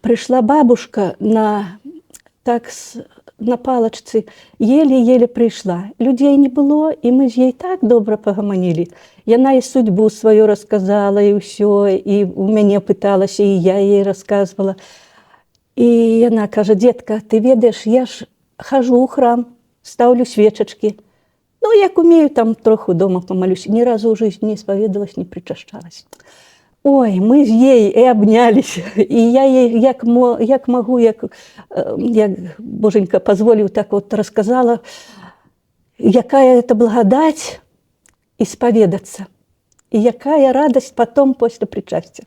Пришла бабушка на, так, на палочцы, еле-еле пришла. Людей не было, и мы з ей так добра пагаманілі. Яна і судьбу свою рассказала, і ўсё, і у мяне пыталася, і я ей рассказывала. І яна кажа: детка, ты ведаеш, я ж хожу ў храм, ставлю свечачкі. Ну, як умею, там троху дома помолюсь. Ни разу в жизни не исповедалась, не причащалась. Ой, мы з ей і обнялись. І я ей, як могу, як Боженька позволил, так вот рассказала, якая это благодать исповедаться. И якая радость потом после причастия.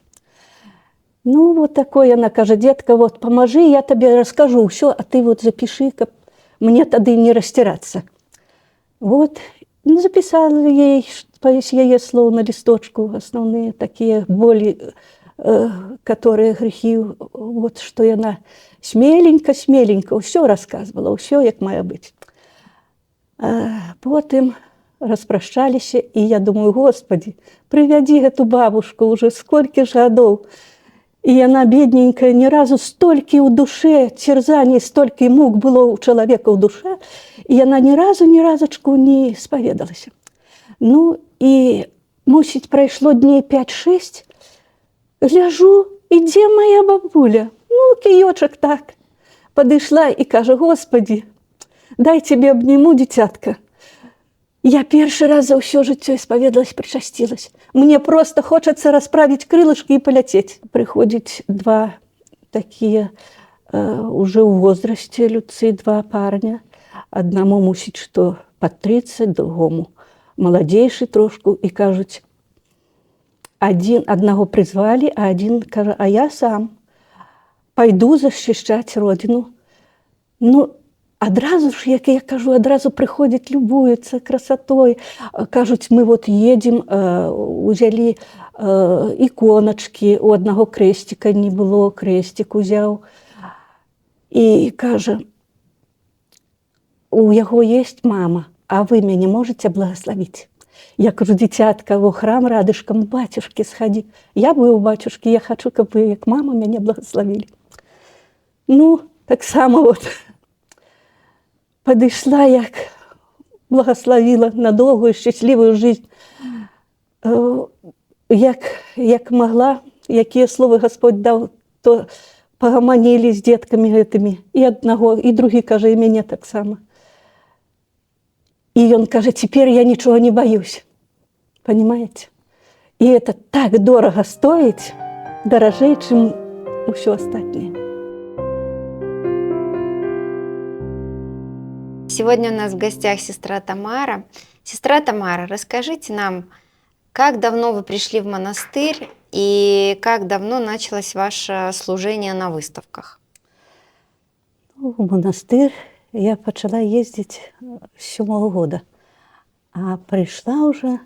Ну, вот такое она каже: детка, вот поможи, я тебе расскажу все, а ты вот запиши, как мне тогда не растираться. Вот, записала ей с ее слов на листочку основные такие боли, которые грехи, вот что она смеленько все рассказывала, все как має быть. Потом распрощались, и я думаю: Господи, приведи эту бабушку уже сколько ж годов. И она, бедненькая, ни разу столько в душе терзаний, столько мук было у человека в душе, и она ни разочку не исповедалась. Ну, и, мусить, прошло дней 5-6, гляжу, и где моя бабуля? Ну, киёчек так. Подошла и каже: Господи, дай тебе обниму, дитятка. Я первый раз за все життя исповедалась, причастилась. Мне просто хочется расправить крылышки и полететь. Приходят два такие уже в возрасте людцы, два парня. Одному мусить, что под 30, другому молодейший трошку. И кажут, одного призвали, а один каже: а я сам пойду защищать родину. Ну, одразу ж, як я кажу, одразу приходять, любуються красотою. Кажуть, ми от їдемо, узяли іконочки, у одного крестика не було, крестик узяв. І каже: у його є мама, а ви мене можете благословити? Я кажу: дитятка, в храм радышком батюшки сходи. Я буду у батюшки, я хочу, щоб ви, як мама, мене благословили. Ну, так само от. Подошла, як благословила на довгу, щасливу життя, як могла, які слова Господь дав, то погомонили з дітками этими, і одного, і другий, каже, і мене так само. І він каже: тепер я нічого не боюсь. Понимаете? І це так дорого стоїть, дорожче, чим все остальне. Сегодня у нас в гостях сестра Тамара. Сестра Тамара, расскажите нам, как давно вы пришли в монастырь и как давно началось ваше служение на выставках? В монастырь я почала ездить с 7-го года, а пришла уже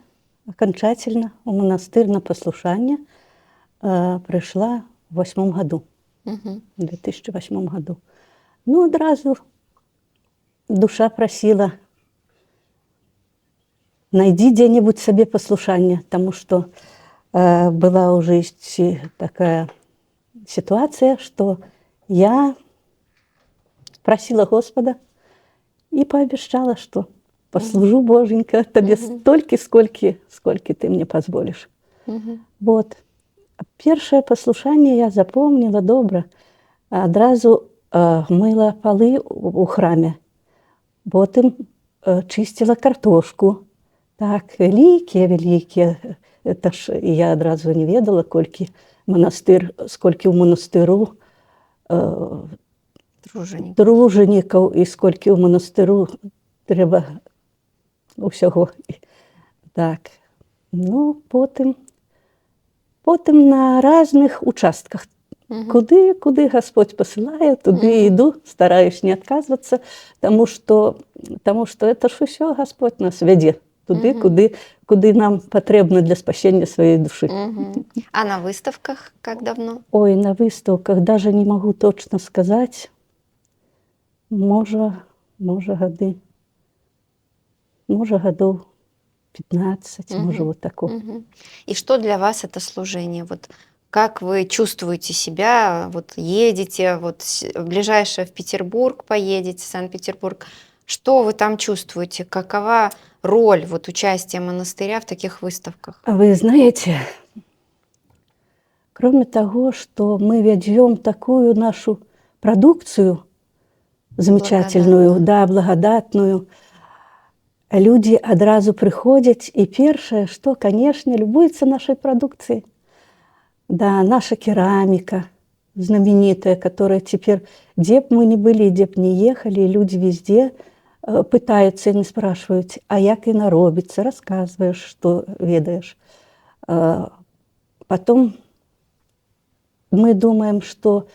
окончательно в монастырь на послушание, пришла в 8-м году, в 2008 году. Ну, одразу душа просила: найди где-нибудь себе послушание, потому что была уже такая ситуация, что я просила Господа и пообещала, что послужу, Боженька, тебе столько, сколько ты мне позволишь. Вот. Первое послушание я запомнила добро. Одразу мыла полы у храме. Потім чистила картошку. Так, великі. Это ж я одразу не ведала, скільки в монастиру тружеників і скільки в монастиру треба усього. Так. Ну, потім на різних участках. Куди Господь посилає, туди йду, стараюсь не відказуватися, тому що це ж все Господь нас веде туди, куди нам потрібно для спасіння своєї душі. А на выставках как давно? Ой, на виставках даже не можу точно сказати. Може годов 15, може вот такого. И что для вас это служение? Вот как вы чувствуете себя, вот едете, вот в ближайшее в Петербург поедете, Санкт-Петербург, что вы там чувствуете, какова роль вот участия монастыря в таких выставках? А вы знаете, кроме того, что мы ведем такую нашу продукцию замечательную, Благодатную. да, благодатную, люди одразу приходят, и первое, что, конечно, любуются нашей продукцией. Да, наша керамика знаменитая, которая теперь, где б мы ни были, где б не ехали, люди везде пытаются и не спрашивают, а як яна робіцца, рассказываешь, что ведаешь. Потом мы думаем, что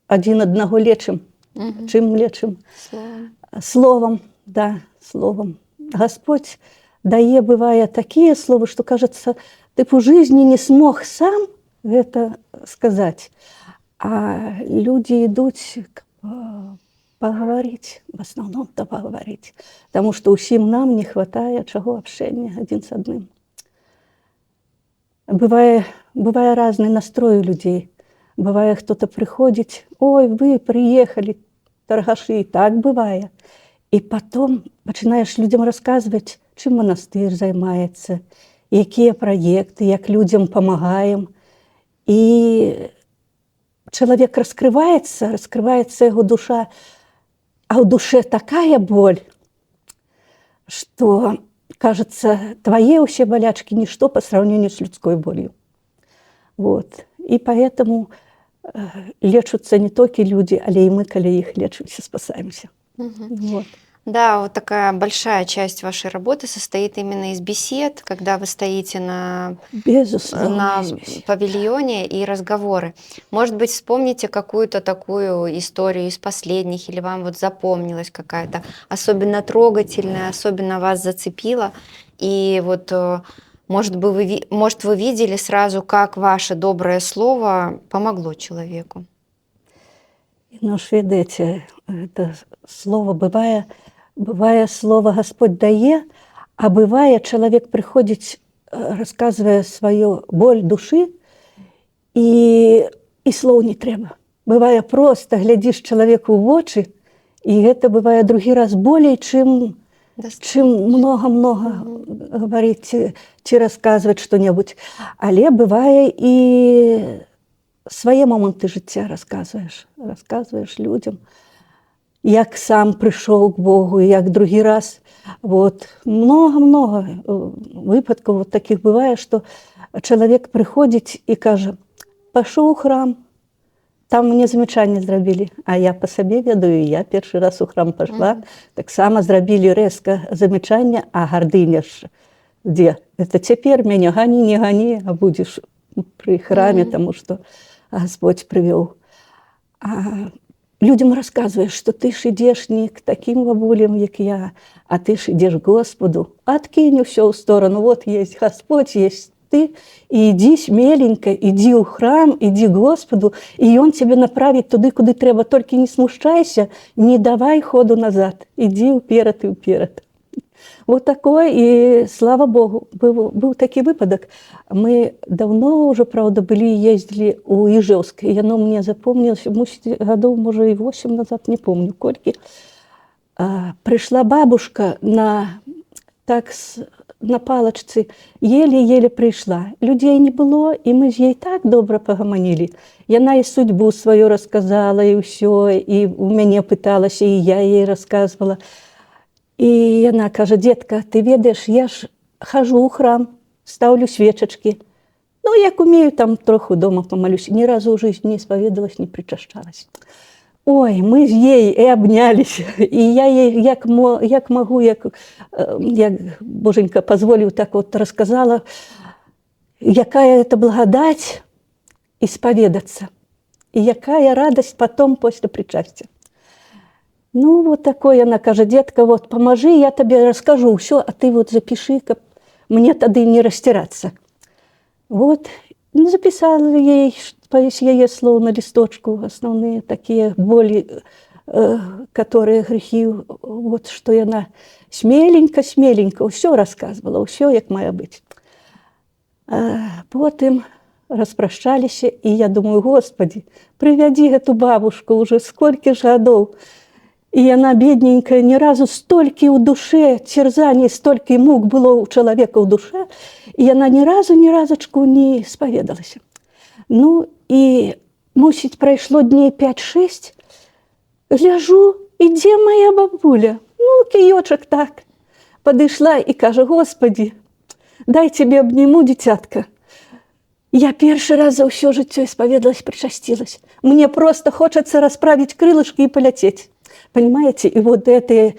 один одного лечим, Мгм. чим лечим? Словом. Словом, да, словом. Господь дае, бывая, такие слова, что, кажется, ты б у жизни не смог сам это сказать. А люди идут поговорить, в основном-то поговорить, потому что усім нам не хватает чего общения один с одним. Бывает разный настрой у людей. Бывает, кто-то приходит, ой, вы приехали, торгаши, так бывает. І потім починаєш людям розказувати, чим монастир займається, які проєкти, як людям допомагаємо. І чоловік розкривається його душа, а в душе така боль, що, кажется, твои все болячки – ничто по сравнению с людской болью. Вот. И поэтому лечатся не только люди, але и мы, коли их лечимся, спасаемся. Мгм. Вот. Да, вот такая большая часть вашей работы состоит именно из бесед, когда вы стоите на Безусловно, павильоне и разговоры. Может быть, вспомните какую-то такую историю из последних, или вам вот запомнилась какая-то особенно трогательная, особенно вас зацепила, и вот, может, вы видели сразу, как ваше доброе слово помогло человеку? Ну ж видите, это слово быває слово Господь дає, а быває человек приходит, рассказывая свою боль души, и слов не треба. Быває просто глядишь человеку в очи, и это бывает другий раз более, чем много-много говорить чи рассказывать что-нибудь. Але быває і свої моменти життя розказуєш людям, як сам прийшов к Богу, як другий раз. Вот. Много-много випадків вот таких буває, що чоловік приходить і каже, пішов у храм, там мені замечання зробили, а я по собі ведаю, я перший раз у храм пішла, так само зробили резко замечання, а гординя ж де? Это теперь меня гони, не гони, а будешь при храме, тому что Господь привел. А людям рассказываешь, что ты ж идешь не к таким бабулям, как я, а ты ж идешь к Господу. Откинь все в сторону. Вот есть Господь, есть ты. И иди смеленько, иди в храм, иди к Господу, и Он тебе направит туда, куда треба. Только не смущайся, не давай ходу назад. Иди вперед и вперед. Вот такой, и слава Богу, был такий випадок. Мы давно уже, правда, ездили у Ижевска, и оно мне запомнилось, годов, может, и 8 назад, не помню, кольки. Пришла бабушка на палочці, еле-еле прийшла. Людей не було, і ми з їй так добре погомонили. Яна і судьбу свою розказала, і все, і у мене питалася, і я їй розказувала. І вона каже, детка, ти ведаєш, я ж хожу у храм, ставлю свічечки. Ну, як умею, там трохи вдома помолюсь. Ні разу в житті не сповідалась, не причащалась. Ой, ми з їй і обнялись. І я їй, як можу, як Боженька дозволив, так от розказала, яка це благодать исповедаться. И какая радость потом после причастия. Ну, вот такое она каже, детка, вот поможи, я тебе расскажу все, а ты вот запиши, мне тогда не растираться. Вот, ну, записала ей ее слова на листочку, основные такие боли, которые грехи, вот, что она смеленько все рассказывала, все, как має быть. Потым распрашчаліся, і я думаю, Господі, прывядзі гэту бабушку уже сколькі ж гадоў. І яна, бедненькая, ні разу столькі ў душе цярзаний, столькі мук было ў чалавека ў душе, і яна ні разачку не спаведалася. Ну, і, мусіць, прайшло дней 5-6, гляжу, ідзе моя бабуля, ну, кіёчак так. Падышла і кажа, Господі, дай тебе обниму, дзіцятка. Я першы раз за ўсё жыццё исповедалась, причастилась. Мне просто хочется расправить крылышки и полететь. Понимаете? И вот это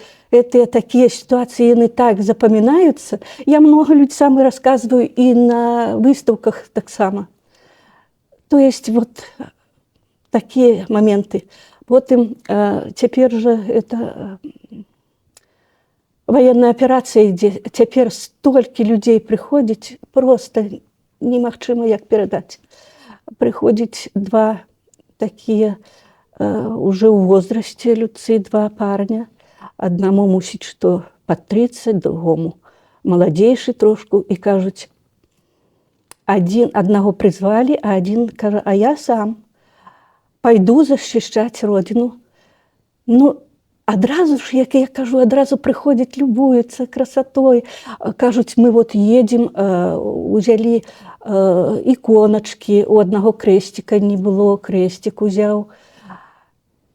такие ситуации, они так запоминаются. Я много людям сам рассказываю и на выставках так само. То есть вот такие моменты. Вот им теперь же это военная операция, где теперь столько людей приходит, просто немагчыма як перадаць. Прыходзіць два такія уже ў возрасце людцы, два парня. Аднаму мусіць, што пад 30, другому маладзейшы трошку, і кажуць, аднаго прызвалі, а адзін кажа, а я сам пайду защищаць родину. Ну, адразу ж, як я кажу, адразу прыходзяць, любуюцца красотой. Кажуць, мы вот едзем, узялі іконачкі, у аднаго крэсціка не было, крэсцік узяў.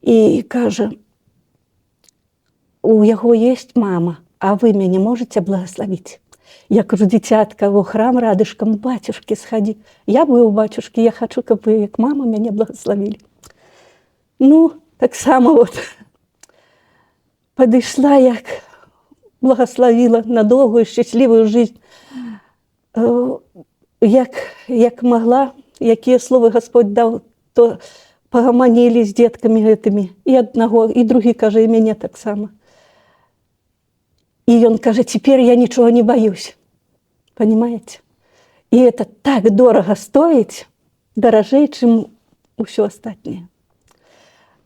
І кажа, у яго есть мама, а вы мяне можете благословить? Я кажу, дзіцятка, во храм радышкам у батюшкі схадзі. Я быў у батюшкі, я хочу, каб вы, як мама, мяне благословили. Ну, так само вот падышла, як благословила на доўгую шчаслівую жизнь. Як могла, якія словы Господь даў, то пагаманілі з деткамі гэтымі. І аднаго, і другі, кажа, і мяне так само. И он кажет, теперь я ничего не боюсь. Понимаете? И это так дорого стоит, дорожей, чем все остальное.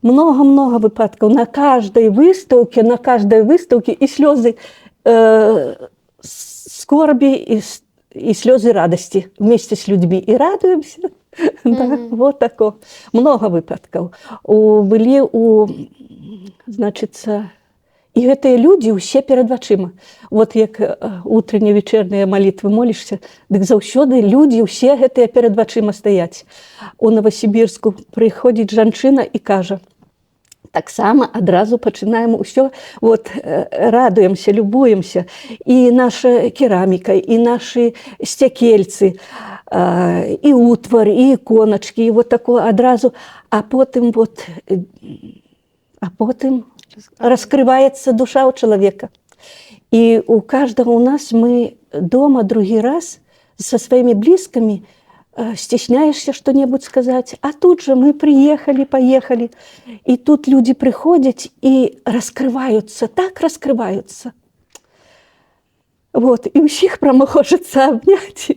Много-много выпадков. На каждой выставке и слезы скорби, и слезы радости вместе с людьми. И радуемся. Да, вот такое. Много выпадков. Были значится, і гэтыя людзі ўсе перад вачыма. Вот як утреннія вечерныя малітвы молішся, дык заўсёды людзі ўсе гэтыя перад вачыма стаяць. У Новосібірску прыходзіць жанчына і кажа, таксама адразу пачынаем усё, вот радуемся, любуемся, і наша кераміка, і нашы сцякельцы, і утвар, і іконачкі, і вот такое адразу, а потым раскрывается душа у человека. И у каждого у нас мы дома другий раз со своими близкими стесняешься что-нибудь сказать. А тут же мы приехали, поехали. И тут люди приходят и раскрываются, так раскрываются. Вот. И усіх прямо хочется обнять,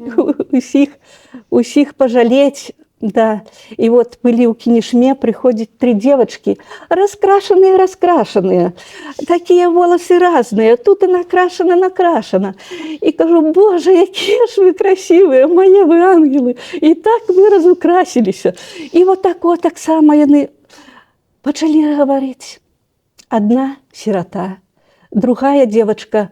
усіх пожалеть. Да, и вот были у Кинешме, приходят 3 девочки, раскрашенные, такие волосы разные, тут и накрашено. И кажу, Боже, какие ж вы красивые, мои вы ангелы, и так вы разукрасились. И вот так само они почали говорить. Одна сирота, другая девочка,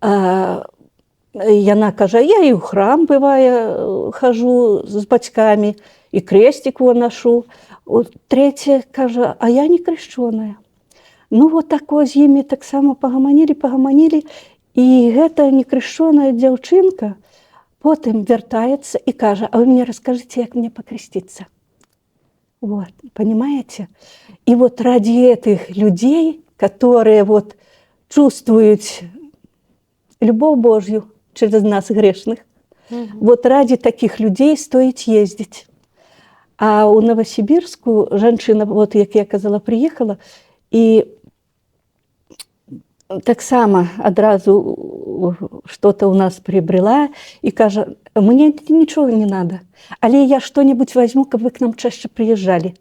яна кажа, я и в храм, бывая, хожу с батьками, и крестик его ношу. Третья кажа, а я не крещеная. Ну, вот такое з імі так само пагаманілі. И эта некрещеная девчинка потом вертается и кажа, а вы мне расскажите, как мне покреститься. Вот, понимаете? И вот ради этих людей, которые вот чувствуют любовь Божью через нас, грешных, вот ради таких людей стоит ездить. А у Новосибирску жанчына, вот як я казала, приехала, и так само одразу что-то у нас приобрела, и кажа, мне ничего не надо, але я что-нибудь возьму, как вы к нам чаще приезжали.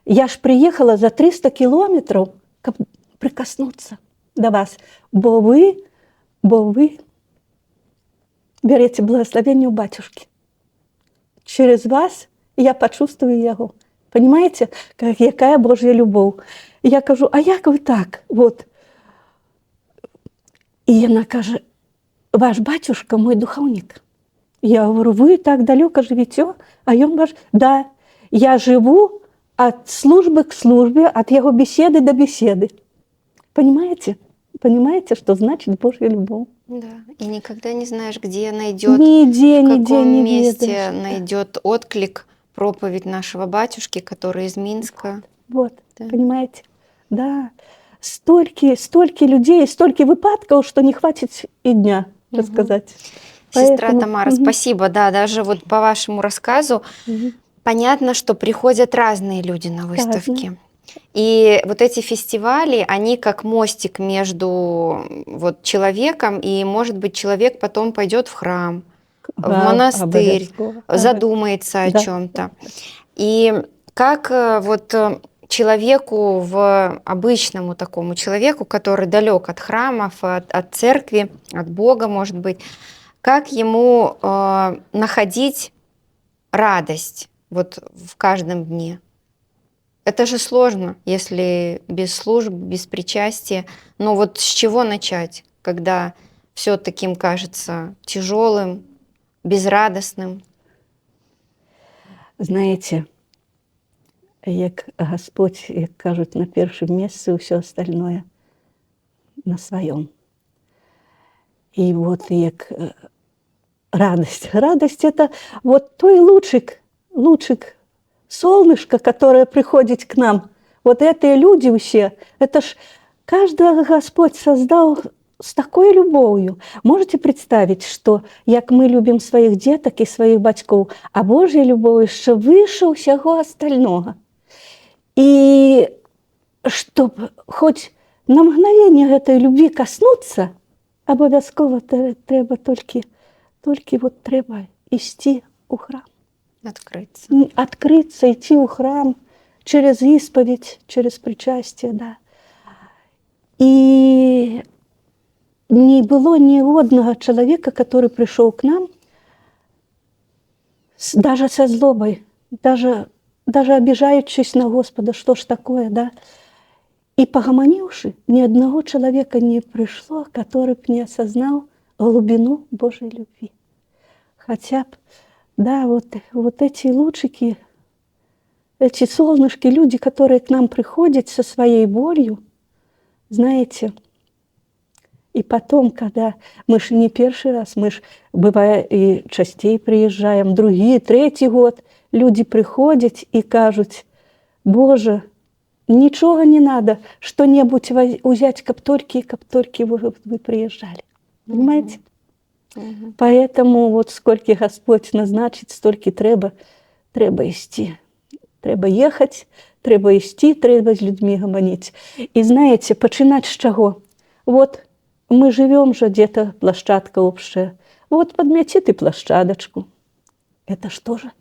Я ж приехала за 300 километров, как прикоснуться до вас, бо вы берете благословение у батюшки. через вас я почувствую його. Понимаете, яка Божья любов. І я кажу, а як ви так? Вот. І вона каже, ваш батюшка мой духовник. Я говорю, вы так далеко живете? А он говорит, да, я живу от службы к службе, от его беседы до беседы. Понимаете? Понимаете, что значит Божья любовь? Да, и никогда не знаешь, где найдет, Нигде, в нигде каком не месте ведаешь. найдет отклик проповедь нашего батюшки, который из Минска. Вот, Да. понимаете? Да. Столько людей, столько выпадков, что не хватит и дня рассказать. Сестра Поэтому, Тамара, спасибо. Да, даже вот по вашему рассказу понятно, что приходят разные люди на выставки. И вот эти фестивали, они как мостик между вот человеком, и, может быть, человек потом пойдет в храм, в монастырь, задумается о Да. чем-то. И как вот человеку, обычному такому человеку, который далек от храмов, от церкви, от Бога, может быть, как ему находить радость вот в каждом дне? Это же сложно, если без служб, без причастия. Но вот с чего начать, когда все таким кажется тяжелым, безрадостным? Знаете, як Господь, як кажуть, на першому місці, все остальное на своем. И вот як радость. Радость – это вот той лучик, солнышко, которое приходит к нам. Вот эти люди все, это ж каждого Господь создал с такой любовью. Можете представить, что як мы любим своих деток и своих батьков, а Божья любовь еще выше всего остального. И чтобы хоть на мгновение этой любви коснуться, обов'язково треба тільки вот треба йти у храм. Открыться, идти у храм через исповедь, через причастие, да. И не было ни одного человека, который пришел к нам даже со злобой, даже обижаючись на Господа, что ж такое, да. И погомонивши, ни одного человека не пришло, который бы не осознал глубину Божьей любви. Хотя бы, да, вот эти лучики, эти солнышки, люди, которые к нам приходят со своей болью, знаете, и потом, когда мы ж не первый раз, мы ж, бывает, и частей приезжаем, другие, третий год, люди приходят и кажут, Боже, ничего не надо, что-нибудь взять, каб только вы приезжали. Понимаете? Поэтому вот сколько Господь назначит, столько треба идти. Треба ехать, треба идти, треба с людьми гомонить. И знаете, починать с чего? Вот мы живем же где-то, площадка общая. Вот подмети ты площадочку. Это что же?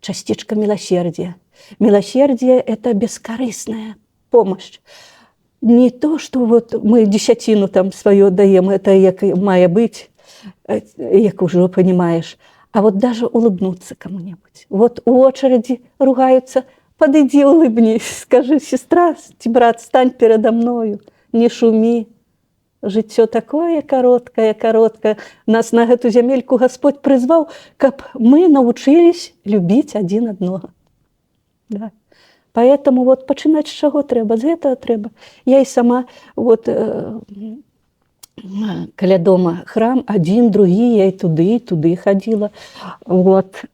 Частичка милосердия. Милосердие – это бескорыстная помощь. Не то, что вот мы десятину там свою даем, это як має быть, як уже понимаешь, а вот даже улыбнуться кому-нибудь. Вот у очереди ругаются, подойди, улыбнись, скажи, сестра, брат, стань передо мною, не шуми. Життя такое короткое. Нас на эту земельку Господь призвал, как мы научились любить один одного. Да. Поэтому вот починать с чего треба, з этого треба. Я и сама вот каля дома храм один, другий, я и туды ходила. Вот.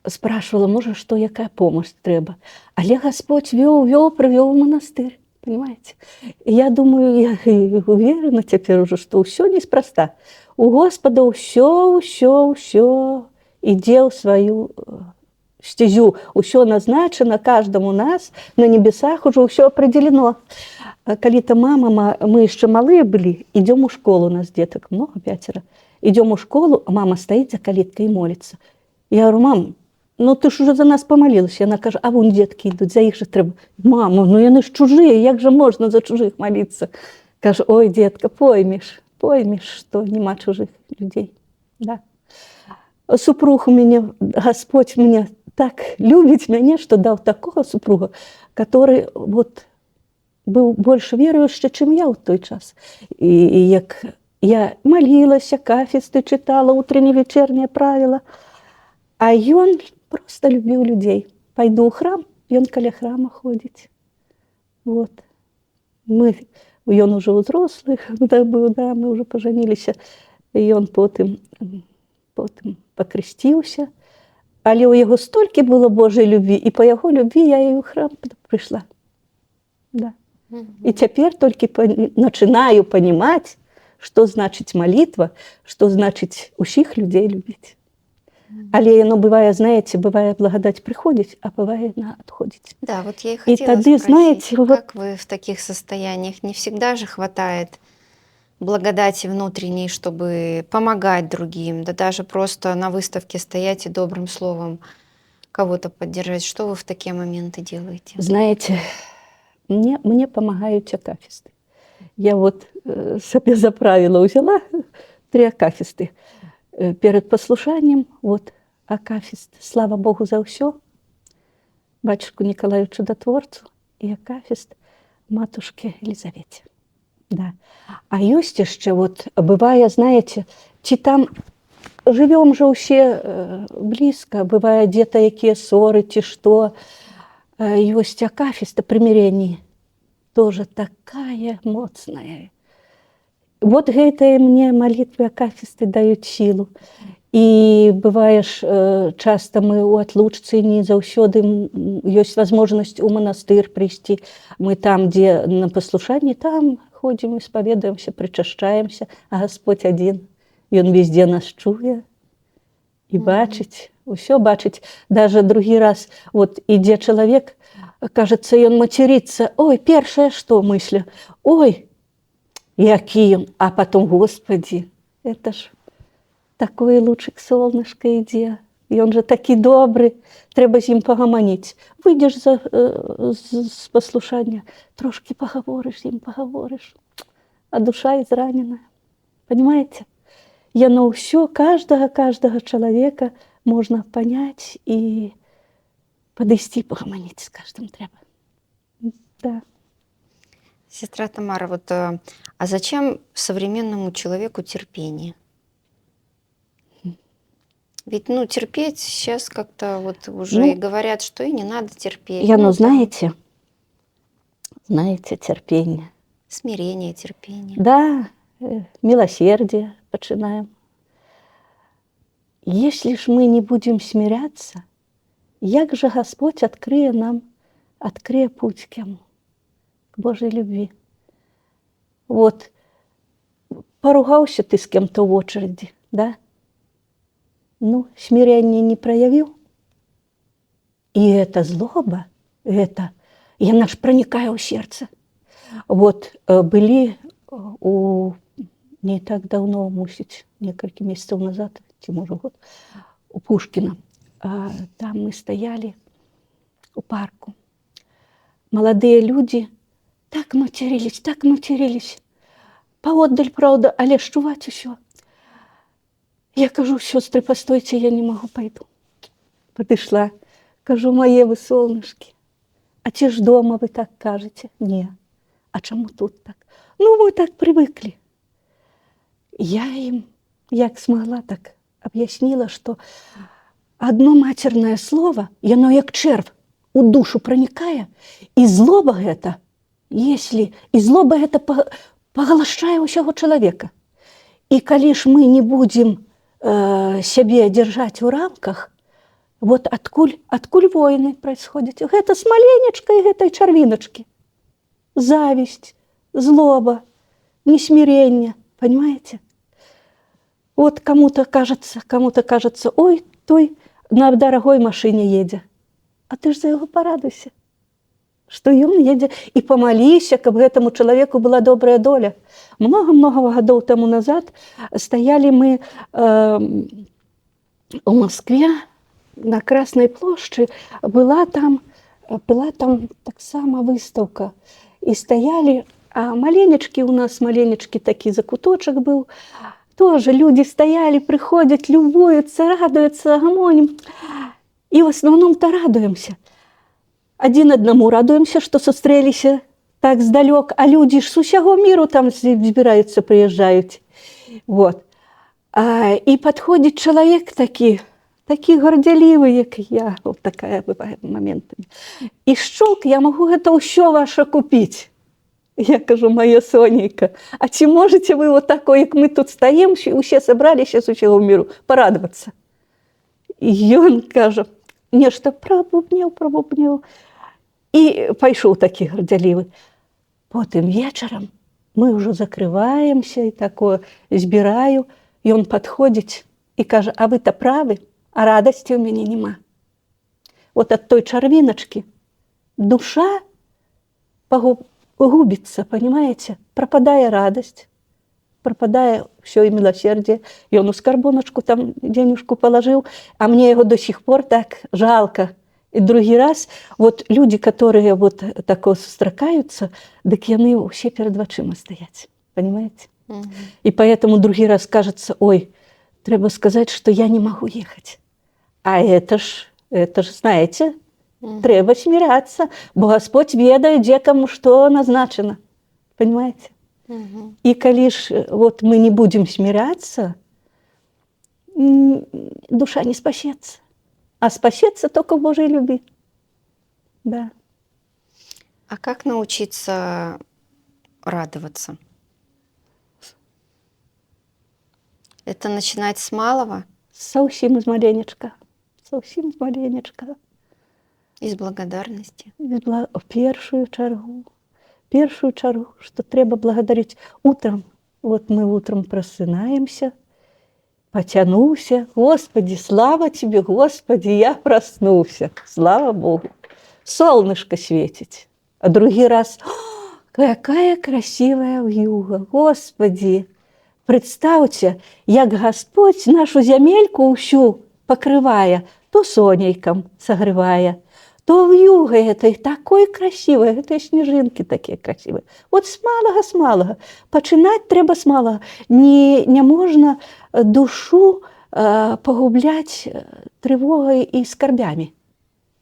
Спрашивала, может, что, якая помощь треба. Але Господь привел в монастырь. Понимаете? Я думаю, я уверена теперь уже, что все неспроста. У Господа все идел свою стезю, все назначено каждому нас, на небесах уже все определено. Коли-то мама, мы еще малые были, идем у школу, у нас деток много, 5. Идем у школу, а мама стоит за калиткой и молится. Я говорю, мам, ну ти ж уже за нас помолилась. Вона каже, а вон дітки йдуть, за їх же треба. Мамо, ну вони ж чужі, як же можна за чужих молитися? Каже, ой, дітка, поймеш, що нема чужих людей. Да. Супруг у мяне, Господь мне так любіць мяне, што даў такога супруга, который вот быў больш веруючы, чым я ў той час. І як я малілася, кафесты чытала, утренне вечернее правіла, а ён просто любіў людзей. Пайду ў храм, ён каля храма ходзіць. Вот. Ён ужо ўзрослы быў, да, мы ўжо пажаніліся. Ён потым пакрысціўся. Але ў яго столькі было Божай любві, і па яго любві я і ў храм прыйшла. Да. І цяпер толькі начинаю панимать, што значыць малітва, што значыць усіх людзей любіць. Але яно бывае, знаете, бывае благодать приходить, а бывает она отходить. Да, вот я и хотела тогда, спросить, знаете, вот- как вы в таких состояниях? Не всегда же хватает благодати внутренней, чтобы помогать другим, да даже просто на выставке стоять и добрым словом кого-то поддержать. Что вы в такие моменты делаете? Знаете, мне помогают акафисты. Я вот себе за правило взяла 3 акафисты. Перед послушанием, вот, акафист, слава Богу за все, батюшку Николаю Чудотворцу и акафист матушке Елизавете. Да. А ёсць яшчэ, вот, бывае, знаете, ці там живем же усе близко, бывае где-то якія ссоры, ці што, ёсць акафиста примирения, тоже такая моцная. Вот гэтыя мне молитвы акафисты даюць силу. І бывае ж, часто мы у отлучцы не заўсёды ёсць возможность у монастырь прийти. Мы там, где на послушании, там ходим, исповедуемся, причащаемся, а Господь один. Ён везде нас чуе і бачыць, усё бачыць. Даже другі раз, вот ідзе чалавек, кажется, ён матерится. Ой, першае, што мысля? Ой, які ён, а потом, Господи, это ж такой лучик солнышко ідзе, ён же такі добры, трэба з ім пагаманіць. Выйдзеш з паслушання, трошки пагаворыш з ім, пагаворыш, а душа изранена. Понимаете? Яно ўсё, каждого чалавека можна понять і падысці пагаманіць з каждым трэба. Да. Сестра Тамара, вот, а зачем современному человеку терпение? Ведь, терпеть сейчас как-то вот уже и говорят, что и не надо терпеть. Яно, знаете, терпение. Смирение, терпение. Да, милосердие починаем. Если ж мы не будем смиряться, як же Господь открые путь к Ему, к Божьей любви. Вот, поругался ты с кем-то в очереди, да? Смирение не проявил. И эта злоба, она ж проникает в сердце. Вот, были не так давно, мусить, несколько месяцев назад, ці може год, у Пушкина. Там мы стояли у парку. Молодые люди так матерились. Поотдаль, правда, але ж чуваць усё. Я кажу, сестры, постойте, я не могу, пойду. Подошла, кажу, мои вы солнышки, а ці ж дома вы так кажете? Не. А чему тут так? Мы так привыкли. Я им, як смогла, так объяснила, что одно матерное слово, оно як червь у душу проникая, и злоба это, поглощае усяго человека. И коли ж мы не будем себе держать в рамках, вот откуль войны происходят. Это с маленечкой, этой чарвиночки. Зависть, злоба, несмирение, понимаете? Вот кому-то кажется, ой, той на дорогой машине едет. А ты ж за его порадуйся, что он едет. И помолися, каб этому человеку была добрая доля. Много-много годов тому назад стояли мы в Москве на Красной площади. Была там так само выставка. И стояли, а маленечки у нас, такий закуточок был. тоже люди стояли, приходят, любуются, радуются, гомоним. И в основном-то радуемся. Один одному радуемся, что сустрелись так сдалек, а люди ж с усяго миру там збираються, приезжают. Вот. І підходить чоловік такий горделивий, як я, вот такая бывает моментами. І щелк, я можу это ўсё ваше купить. Я кажу, моя Сонейка, а чи можете ви вот такой, як ми тут стоїмо, усі собралися з усього миру, порадуватися? І він каже, нешта пробубнів. І пішов такий горделивий. Потім вечором ми вже закриваємося, і таке збираю, і він підходить і каже, а ви-то праві, а радості у мене нема. От від той чарвіночки душа губится, понимаете? Пропадая радость, пропадая все и милосердие. И он у скорбоночку там денежку положил, а мне его до сих пор так жалко. И другий раз, вот люди, которые вот так сустракаются, так яны все перед очима стоять, понимаете? Мгм. И поэтому другий раз кажется, ой, треба сказать, что я не могу ехать. А это ж, знаете, треба смиряться, бо Господь ведает, где кому что назначено. Понимаете? Мгм. И коли ж вот мы не будем смиряться, душа не спасется. А спасется только в Божьей любви. Да. А как научиться радоваться? Это начинать с малого, Совсем из маленечка. Совсем из маленечка. из благодарности. В первую чергу, что треба благодарить утром. Вот мы утром просынаемся, потянулся. Господи, слава тебе, Господи, я проснулся. Слава Богу. Солнышко светит. А другий раз, какая красивая вьюга. Господи, представьте, як Господь нашу земельку усю покрывая, то сонейком согревая, то вьюга этой такой красивой, это снежинки такие красивые. Вот с малого. Починать треба с малого. Не можно душу погублять тревогой и скорбями.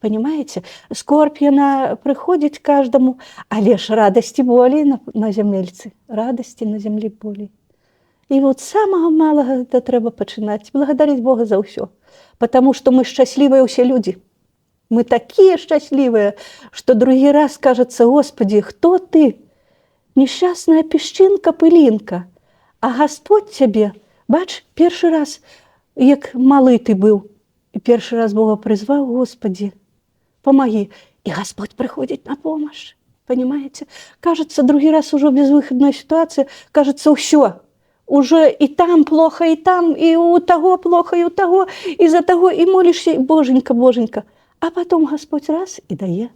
Понимаете? Скорбь, она приходит каждому, а лишь радости более на земельце. Радости на земле более. И вот с самого малого это треба починать. Благодарить Бога за все. Потому что мы счастливые все люди. Мы такие счастливые, что другий раз кажется, Господи, кто ты? Несчастная песчинка, пылинка. А Господь тебе, бач, перший раз, як малый ты был, и перший раз Бога призвал, Господи, помоги. И Господь приходит на помощь. Понимаете? Кажется, другий раз уже безвыходная ситуация, кажется, все. Уже и там плохо, и там, и у того плохо, и у того, из-за того, и молишься, и Боженька, Боженька. А потом Господь раз и дає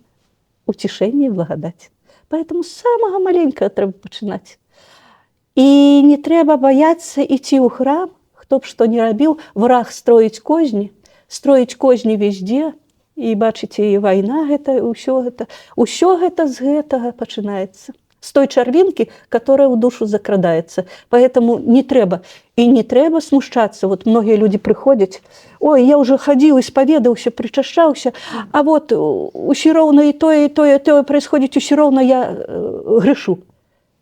утешение и благодать. Поэтому с самого маленького треба починать. И не треба бояться идти у храм, кто б что ни робил, враг строить козни везде. И бачите, и война, усё гэта з гэтага починается. С той чарвинки, которая в душу закрадается. Поэтому не треба. И не треба смущаться. Вот многие люди приходят, ой, я уже ходил, исповедовался, причащался, а вот усё ровно и то происходит, усё ровно я грешу.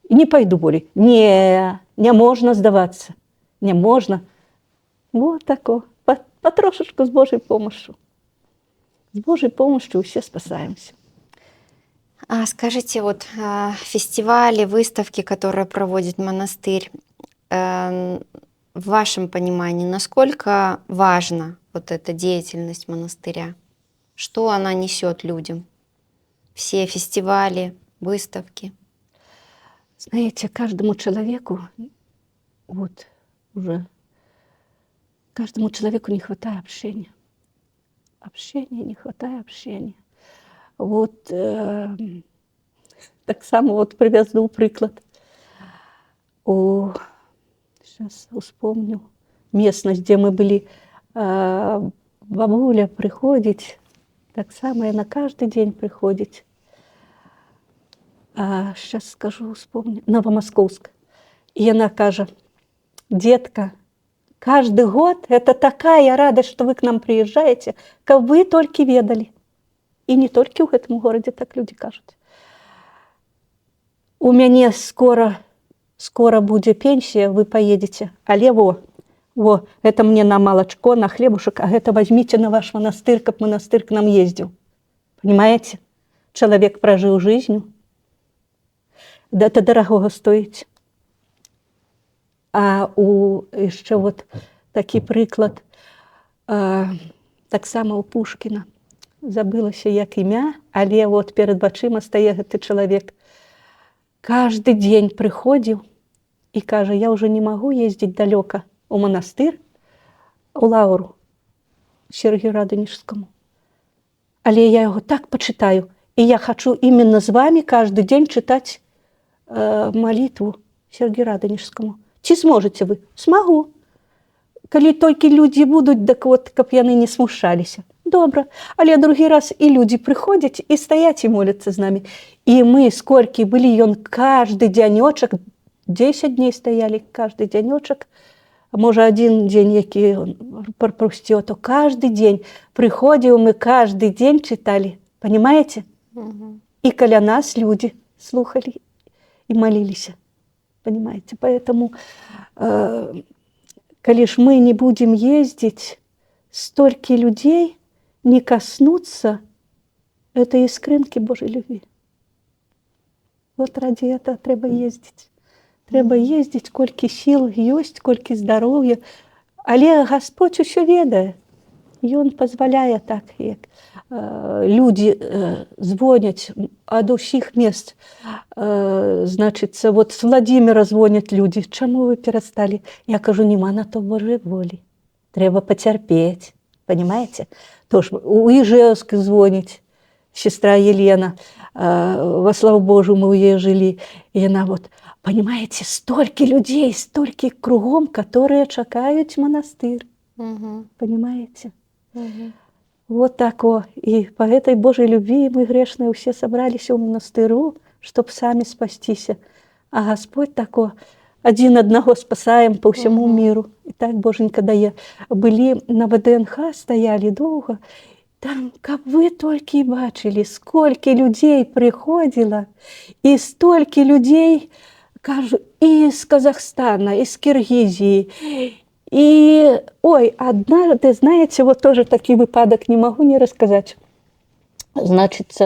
И не пойду более. Не можно сдаваться. Не можно. Вот такое. Потрошечку с Божьей помощью. С Божьей помощью все спасаемся. А скажите, вот фестивали, выставки, которые проводит монастырь, в вашем понимании, насколько важна вот эта деятельность монастыря? Что она несет людям? Все фестивали, выставки? Знаете, каждому человеку, вот уже, каждому человеку не хватает общения. Не хватает общения. Вот так само вот привезу приклад. Сейчас вспомню местность, где мы были. Бабуля приходит, так само и на каждый день приходит. Сейчас скажу, вспомню. Новомосковск. И она каже, детка, каждый год это такая радость, что вы к нам приезжаете, как вы только ведали. И не только в этом городе так люди кажут. У меня скоро будет пенсия, вы поедете. Але во, это мне на молочко, на хлебушек, а это возьмите на ваш монастырь, как монастырь к нам ездил. Понимаете? Человек прожил жизнь. Да это дорого стоит. А еще вот такий приклад, так само у Пушкіна. Забылася, як імя, але вот перед вачыма стае гэты чалавек. Каждый день приходил и кажа, я уже не могу ездить далеко у монастырь, у Лауру, Сергію Радонежскому. Але я его так почитаю, и я хочу именно с вами каждый день читать молитву Сергію Радонежскому. Ці сможете вы? Смогу. Коли только люди будут, так вот, каб яны не смущалися. Добре. Але другі раз і люди приходять, і стоять, і моляться з нами. І ми, скільки були, он каждый денечок, 10 дней стояли, каждый денечок, може один день, який пропустил, то каждый день приходил, мы каждый день читали. Понимаете? Угу. И коля нас люди слухали и молились. Понимаете? Поэтому, коли ж мы не будем ездить, столько людей не коснуться этой искринки Божьей любви. Вот ради этого треба ездить. Треба ездить, кольки сил есть, кольки здоровья. Але Господь еще ведает. И Он позволяет так, як люди звонят от усіх мест. Значит, вот с Владимира звонят люди. Чему вы перестали? Я кажу, нема на то Божьей воли. Треба потерпеть. Понимаете? Тоже у Ижевска звонить. Сестра Елена. Во славу Божию мы у нее жили. И она вот, понимаете, столько людей, столько кругом, которые чекают монастырь. Угу. Понимаете? Угу. Вот так вот. И по этой Божьей любви мы грешные все собрались у монастырю, чтобы сами спастись. А Господь такой, один одного спасаем по всему миру. И так Боженька дає. Были на ВДНХ, стояли долго. Там, как вы только и бачили, сколько людей приходило, и столько людей, кажу, и из Казахстана, из Киргизии. И, ой, однажды, знаете, вот тоже такой выпадок не могу не рассказать. Значит,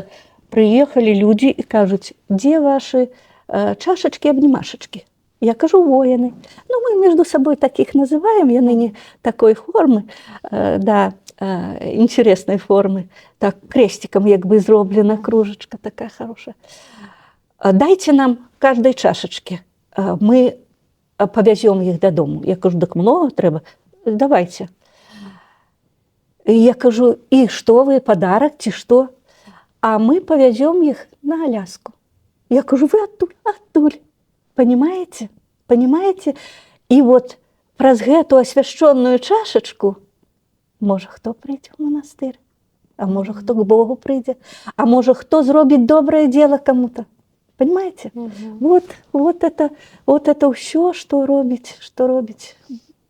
приехали люди и кажут, где ваши чашечки-обнимашечки? Я кажу, воины. Ну, мы между собой таких называем, я ныне такой формы, да, интересной формы. Так, крестиком як бы зроблена кружечка такая хорошая. Дайте нам каждой чашечке, мы повезем их до дому. Я кажу, так много треба, давайте. Я кажу, и что вы, подарок, чи что? А мы повезем их на Аляску. Я кажу, вы оттуль. Понимаете? Понимаете? И вот праз гэту освященную чашечку може хто прийде в монастир, а може хто к Богу прийде, а може хто зробить доброе дело кому-то. Понимаете? Угу. Вот это все, что робить.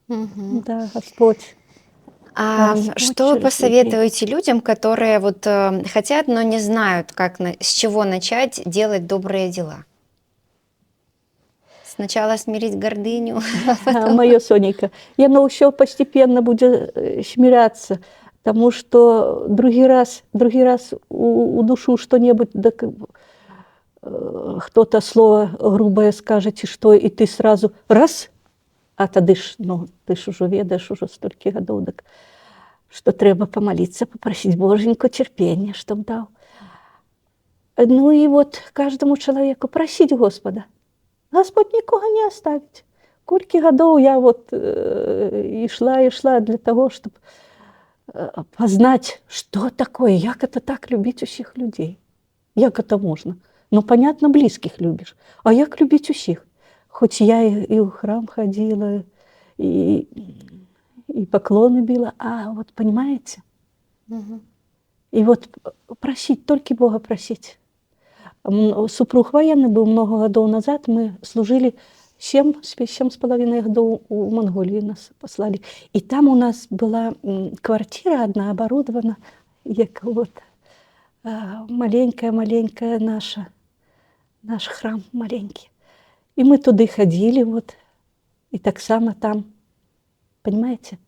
Угу. Да, Господь. А Господь что вы через посоветуете людям, которые вот хотят, но не знают, как с чего начать делать добрые дела? Сначала смирить гордыню, а потом... Моя Сонейка, яно все постепенно будет смиряться, потому что другий раз у душу что-нибудь, да, кто-то слово грубое скажет, и что, и ты сразу раз, а тады ж, ну, ты ж уже ведаешь, уже столько годов, так, что треба помолиться, попросить Боженьку терпения, чтоб дал. Ну и вот каждому человеку просить Господа. Господь нікого не оставить. Колькі годов я вот и шла для того, чтобы познать, что такое, як это так любить усіх людей. Як это можно? Ну, понятно, близких любишь. А як любить усіх? Хоть я и в храм ходила, и поклоны била, а вот понимаете? Угу. И вот просить, только Бога просить. Супруг военный был много годов назад, мы служили 7 с половиной годов у Монголии нас послали. И там у нас была квартира одна оборудована, як вот маленькая наш храм маленький. И мы туда ходили, вот, и так само там, понимаете?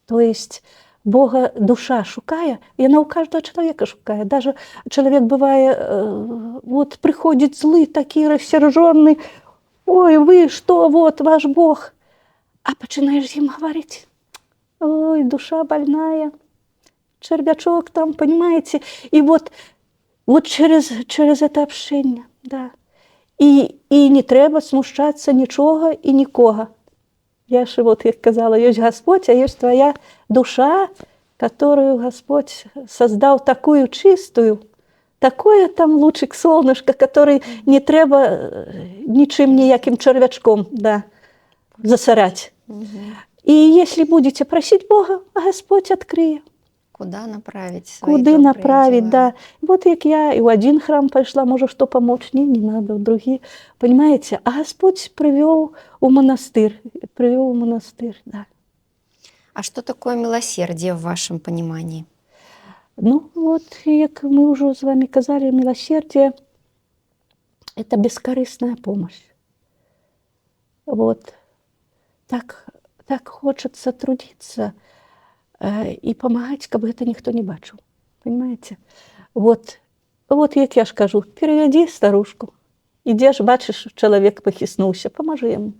То есть Бога душа шукая, и она у каждого человека шукая. Даже человек бывает, вот приходит злый, такие рассерженный, ой, вы что, вот ваш Бог. А починаешь им говорить, ой, душа больная, червячок там, понимаете? И вот через это общение, да. І не треба смущатися нічого і нікого. Я ж, вот, як казала, есть Господь, а есть твоя душа, которую Господь создал такую чистую, такое там лучик солнышко, который не треба ничем, ніяким червячком, да, засорять. И если будете просить Бога, Господь открыє. Куда направить свои Куди добрые направить, дела? да. Вот як я и в один храм пошла, может, что помочь, не надо, в другие, понимаете. А Господь привел у монастырь, да. А что такое милосердие в вашем понимании? Ну, вот, як мы уже с вами казали, милосердие – это бескорыстная помощь. Вот. Так хочется трудиться и помогать, как бы это никто не бачил. Понимаете? Вот як я ж кажу, переведи старушку. Ідеш, бачиш, чоловік похиснувся, поможи йому.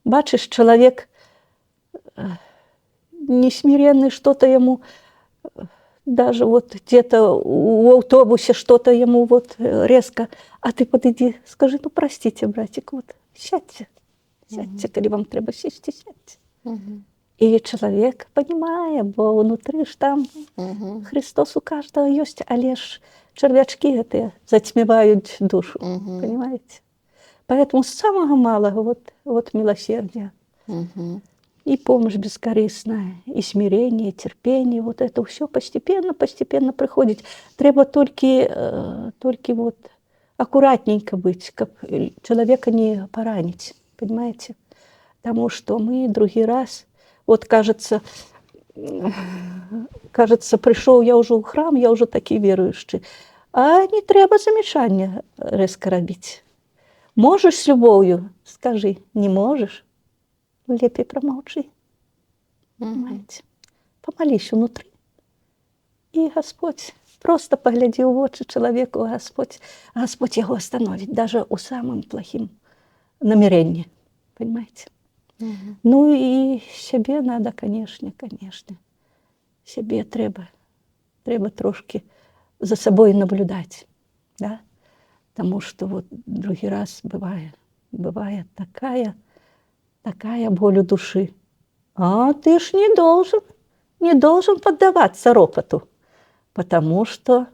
Бачиш, чоловік несмиренный, что-то ему, даже вот где-то у автобусе что-то ему вот резко, а ты подойди, скажи, ну простите, братик, вот сядьте, коли вам треба сісти, сядьте. І чоловік розуміє, бо внутрі ж там Христос у кожного є, але ж червячки эти затмевают душу, понимаете? Поэтому с самого малого вот милосердие. И помощь бескорыстная, и смирение, и терпение, вот это все постепенно приходит. Треба только вот аккуратненько быть, как человека не поранить, понимаете? Потому что мы другий раз, вот кажется, пришел я уже в храм, я уже такий верующий, а не треба замішання резко робити. Можешь с любовью, скажи, не можешь, лепей промолчи. Понимаете? Помолись внутри. И Господь, просто погляди в очи человеку, Господь его остановит, даже у самым плохим намерении. Понимаете? Ну и себе надо, конечно. Себе треба трошки за собой наблюдать, да? Потому что вот другий раз бывает такая боль у души. А ты ж не должен поддаваться ропоту, потому что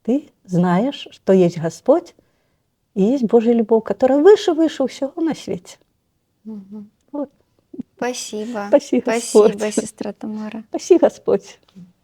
ты знаешь, что есть Господь и есть Божья любовь, которая выше всего на свете. Вот. Спасибо. Спаси Господь. Спасибо, сестра Тамара. Спаси Господь.